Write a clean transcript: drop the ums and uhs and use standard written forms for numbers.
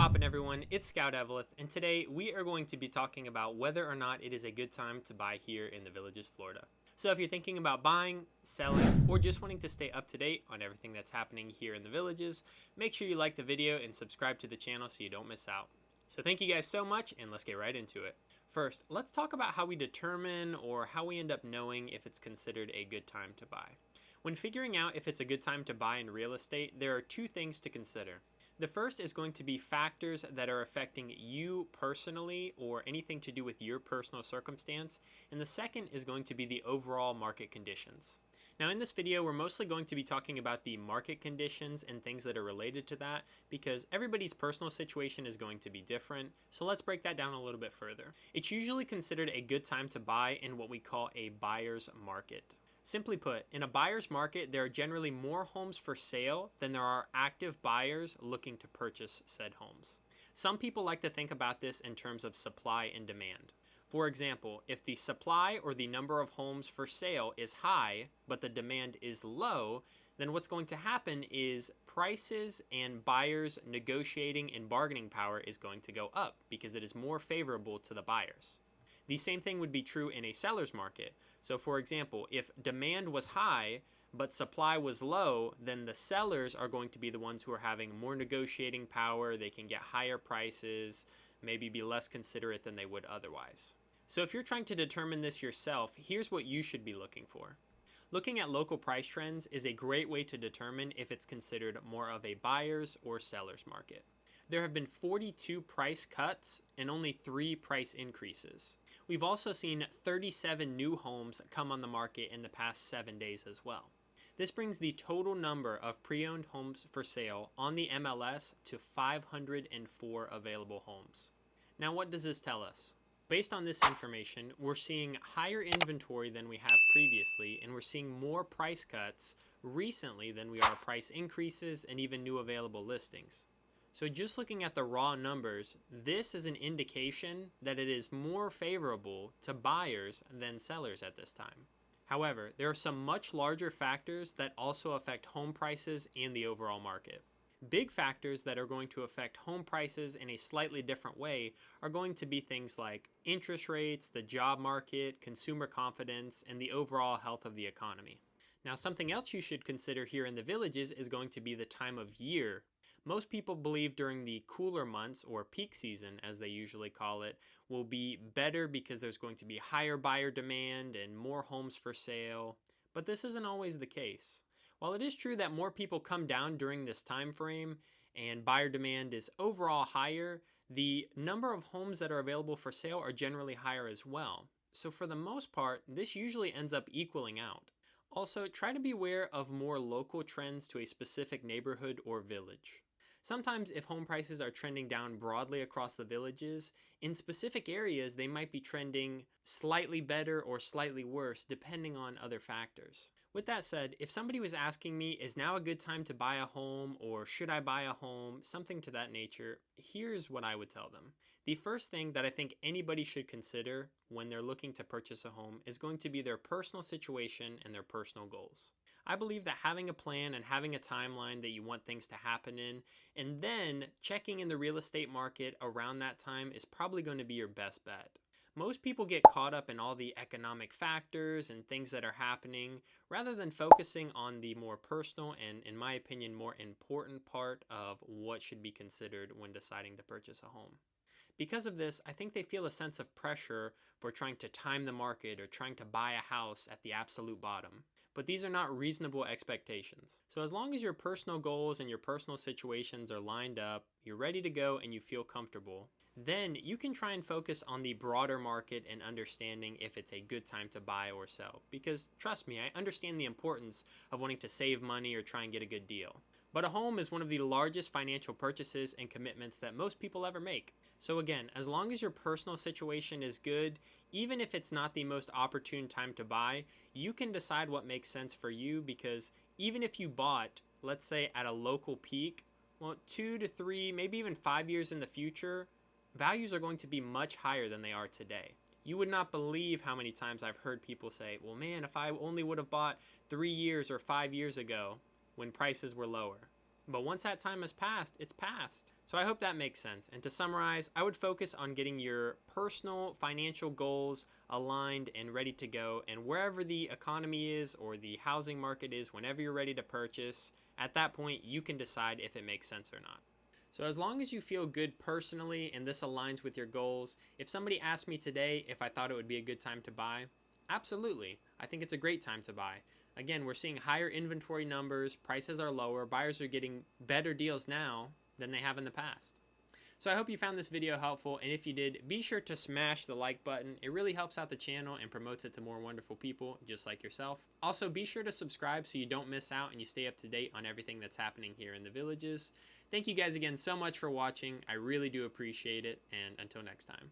poppin' everyone, it's Scout Eveleth, and today we are going to be talking about whether or not it is a good time to buy here in the Villages, Florida. So if you're thinking about buying, selling, or just wanting to stay up to date on everything that's happening here in the Villages, make sure you like the video and subscribe to the channel so you don't miss out. So thank you guys so much, and let's get right into it. First, let's talk about how we determine or how we end up knowing if it's considered a good time to buy. When figuring out if it's a good time to buy in real estate, there are two things to consider. The first is going to be factors that are affecting you personally or anything to do with your personal circumstance, and the second is going to be the overall market conditions. Now in this video, we're mostly going to be talking about the market conditions and things that are related to that because everybody's personal situation is going to be different, so let's break that down a little bit further. It's usually considered a good time to buy in what we call a buyer's market. Simply put, in a buyer's market, there are generally more homes for sale than there are active buyers looking to purchase said homes. Some people like to think about this in terms of supply and demand. For example, if the supply or the number of homes for sale is high, but the demand is low, then what's going to happen is prices and buyers' negotiating and bargaining power is going to go up because it is more favorable to the buyers. The same thing would be true in a seller's market. So for example, if demand was high but supply was low, then the sellers are going to be the ones who are having more negotiating power. They can get higher prices, maybe be less considerate than they would otherwise. So if you're trying to determine this yourself, here's what you should be looking for. Looking at local price trends is a great way to determine if it's considered more of a buyer's or seller's market. There have been 42 price cuts and only 3 price increases. We've also seen 37 new homes come on the market in the past 7 days as well. This brings the total number of pre-owned homes for sale on the MLS to 504 available homes. Now what does this tell us? Based on this information, we're seeing higher inventory than we have previously, and we're seeing more price cuts recently than we are price increases and even new available listings. So just looking at the raw numbers, this is an indication that it is more favorable to buyers than sellers at this time. However, there are some much larger factors that also affect home prices and the overall market. Big factors that are going to affect home prices in a slightly different way are going to be things like interest rates, the job market, consumer confidence, and the overall health of the economy. Now, something else you should consider here in the Villages is going to be the time of year. Most people believe during the cooler months, or peak season as they usually call it, will be better because there's going to be higher buyer demand and more homes for sale, but this isn't always the case. While it is true that more people come down during this time frame and buyer demand is overall higher, the number of homes that are available for sale are generally higher as well. So for the most part, this usually ends up equaling out. Also, try to be aware of more local trends to a specific neighborhood or village. Sometimes if home prices are trending down broadly across the Villages, in specific areas they might be trending slightly better or slightly worse depending on other factors. With that said, if somebody was asking me, is now a good time to buy a home or should I buy a home, something to that nature, here's what I would tell them. The first thing that I think anybody should consider when they're looking to purchase a home is going to be their personal situation and their personal goals. I believe that having a plan and having a timeline that you want things to happen in, and then checking in the real estate market around that time is probably going to be your best bet. Most people get caught up in all the economic factors and things that are happening rather than focusing on the more personal and, in my opinion, more important part of what should be considered when deciding to purchase a home. Because of this, I think they feel a sense of pressure for trying to time the market or trying to buy a house at the absolute bottom. But these are not reasonable expectations. So as long as your personal goals and your personal situations are lined up, you're ready to go and you feel comfortable, then you can try and focus on the broader market and understanding if it's a good time to buy or sell. Because trust me, I understand the importance of wanting to save money or try and get a good deal. But a home is one of the largest financial purchases and commitments that most people ever make. So again, as long as your personal situation is good, even if it's not the most opportune time to buy, you can decide what makes sense for you because even if you bought, let's say at a local peak, well, 2 to 3, maybe even 5 years in the future, values are going to be much higher than they are today. You would not believe how many times I've heard people say, well man, if I only would have bought 3 years or 5 years ago when prices were lower. But once that time has passed, it's passed. So I hope that makes sense. And to summarize, I would focus on getting your personal financial goals aligned and ready to go. And wherever the economy is or the housing market is, whenever you're ready to purchase, at that point, you can decide if it makes sense or not. So as long as you feel good personally and this aligns with your goals, if somebody asked me today if I thought it would be a good time to buy, absolutely. I think it's a great time to buy. Again, we're seeing higher inventory numbers, prices are lower, buyers are getting better deals now than they have in the past. So I hope you found this video helpful, and if you did, be sure to smash the like button. It really helps out the channel and promotes it to more wonderful people just like yourself. Also, be sure to subscribe so you don't miss out and you stay up to date on everything that's happening here in the Villages. Thank you guys again so much for watching. I really do appreciate it, and until next time.